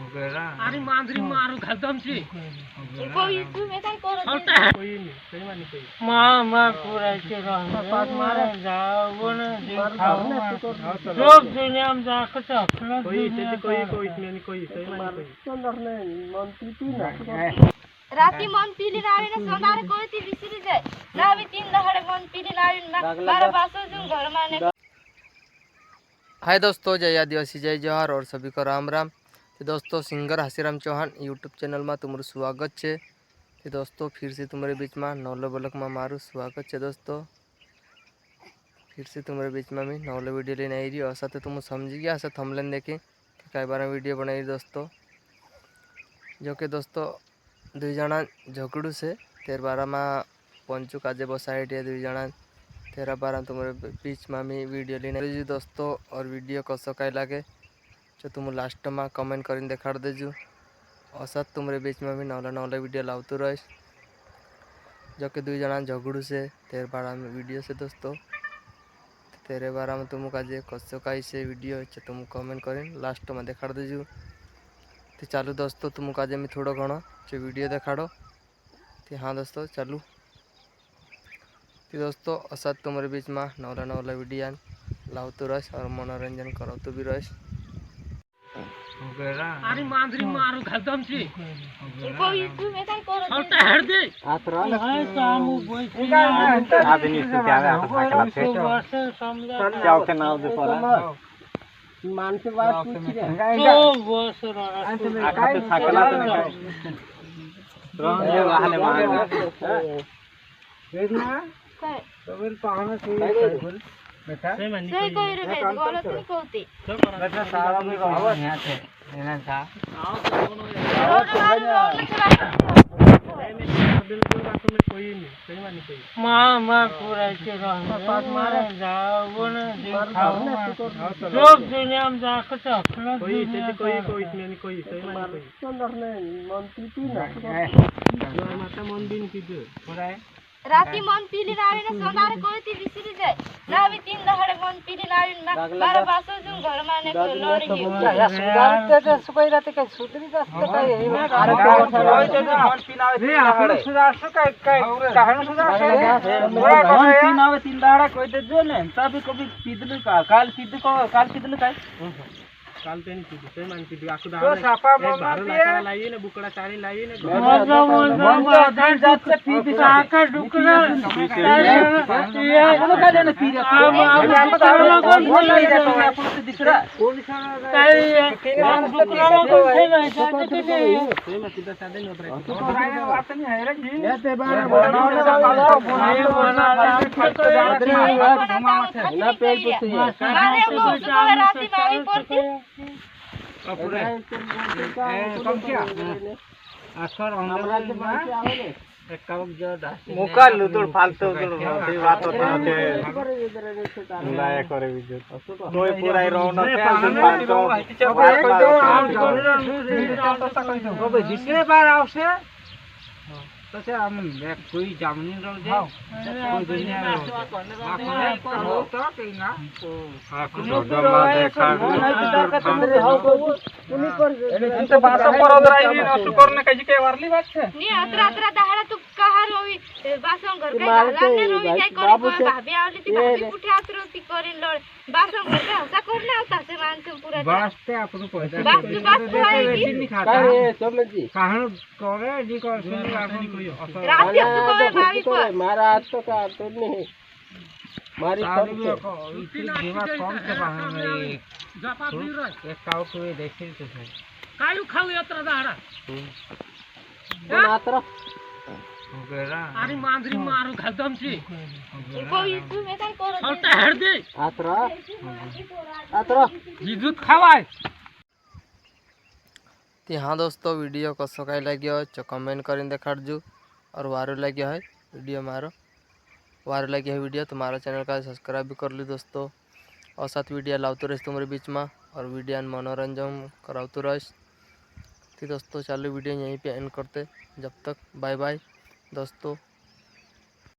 अरे मांजरी मारू घालतम छी कोई तू में काय करो छोटा है कोई नहीं सही मानी कोई मां पुराचे रह पास मारे जाओ न खाओ न लोग दुनिया में जाके चखना कोई इसमें नहीं कोई सही मानी सुंदर ने मंत्री तू ना राती मन पीली नावे न सोनार कोई ती बिसरी जाए नावे 3 दहाड़े मन पीली नावे मारा बासो जो घर माने। हाय दोस्तों, जय आदिवासी, जय जोहार और सभी को राम राम। तो दोस्तों, singer Hasiram Chauhan YouTube channel में तुम्हाરું स्वागत है। तो दोस्तों, फिर से तुम्हारे बीच में नवलो ब्लॉग में मारू स्वागत है। दोस्तों, फिर से तुम्हारे बीच में मैं नवलो वीडियो लेने आई रही और साथ तुम समझी गया ऐसा थंबनेल देखे कि कई बार वीडियो बनाई दोस्तों, जो कि दोस्तों दुई जना झगड़ू से 13-12 में पंचू काजे बसाई दुई जना 13-12 तुम्हारे बीच में मैं वीडियो लेने जी दोस्तों। और वीडियो कसो कई लगे जो तुम लास्ट में कमेंट कर देखा देजू और साथ तुम्हारे बीच में भी नवला वीडियो लावतु रह जो कि दुई जना झगड़ू से 13-12 में वीडियो से दोस्तों 13-12 में तुम आज कसो कई से वीडियो तुम कमेंट कर लास्ट में देखा देजू। तो चालू दोस्तों, तुम आज मैं थोड़ा घणो जो वीडियो देखाड़ो। तो हाँ दोस्तों चालू। तो दोस्तों असाद तुम्हारे बीच में नवला वीडियो लावतु रह और मनोरंजन करावतु भी रह। अरे मांजरी मारू घालतम छी कोई तू में काय करो छोटा है दे आतरा है सामू बोई आदमी से क्या है फाकला से जाओ के नाम दे पर मान से बात पूछ रे तो बस रहा आका पे फाकला तो नहीं रंग ये वाले मार देखना काय तबेल पाहना से बेटा सही कोई रे गलत नहीं कहती बेटा सारा भी रहो यहां से लेना था बिल्कुल बात में कोई नहीं सही मानी कोई मां पुराचे रह पास मारे जाओ न खाओ न लोग दुनिया में जाके चखना कोई इसमें नहीं कोई सही मानी कोई सुंदर ने मंत्री तू ना माता मन दिन की दे पुराए राती मन पीली नावे न सोनार कोई ती बिसरी जाए नावे 3 दहाड़े मन पीली नावे मारा बासो जो घर माने लड़ी या सुधारते ते सुकई राते काय सुधरी जास्त काय हे ना अरे मन पीनावे रे आपण सुधार सु काय कहाण सुधार मन पीनावे 3 दहाड़ा कोई दे जो ने तभी कभी पीदलु का काल पीदलु काय काल ते नहीं पीदी सही मान पीदी आखु दाल सापा मार लाइए ने बुकड़ा चारी लाइए ने मन जात से पीदी साका डुकना ये अपन का देने पी रे आप तारा कौन बोल रही है तो अपन से दिख रहा कौन दिखा काय हम बुकड़ा को है ना सही में सीधा सादे नहीं उतरे तो बात नहीं है रे जी ये ते बार बनाने वाला बनाए वाला ना पेल पुछी मारे वो सुबह राती मारी पड़ती पूरा कम क्या आखर हमरा के बात आवेले एक कब जो दास मुका लुतुड़ फालतू होती बात होता है लाया करे विजय कोई पूरा रौनक है जिसने बार आवसे तो से हम कोई जामनी रह जाए कोई दुनिया में तो कहीं ना कुछ जमा देखा तो भाषा पर अदराई ना सुकर ने कजी के वारली बात छे नी अतरा दहाड़ा तू कहा रोई बासम घर के लाने रोई काय करे भाभी आवली ती भाभी पुठे आतरो ती करिन लड़ बासम घर के हसा करना होता से मानते पूरा बास्ते आपन पैसा बात है नहीं खाता है समझ जी कहां करे जी कर सुन आपन कोई रात को कोई भाभी को मारा आज तो का तो नहीं मारी जीवा कम से बाहर जापा पी रहा एक काव को देखिल तो है कायू खाऊ यात्रा दाहरा मात्र अरे मांजरी मारू घालतम छी कोई तू में काय करो छोटा है दे आत्रा विद्युत खावाय। तो हाँ दोस्तों, वीडियो कसो कई लगे तो कमेंट कर देखाड़जू और वारो लगे है वीडियो मारो वारो लगे है वीडियो तो मारो चैनल का सब्सक्राइब भी कर ली दोस्तों और साथ वीडियो लावते रहे तुम्हारे बीच में और वीडियो मनोरंजन करावते रहे। तो दोस्तों चालू वीडियो यहीं पे एंड करते, जब तक बाय बाय दोस्तों।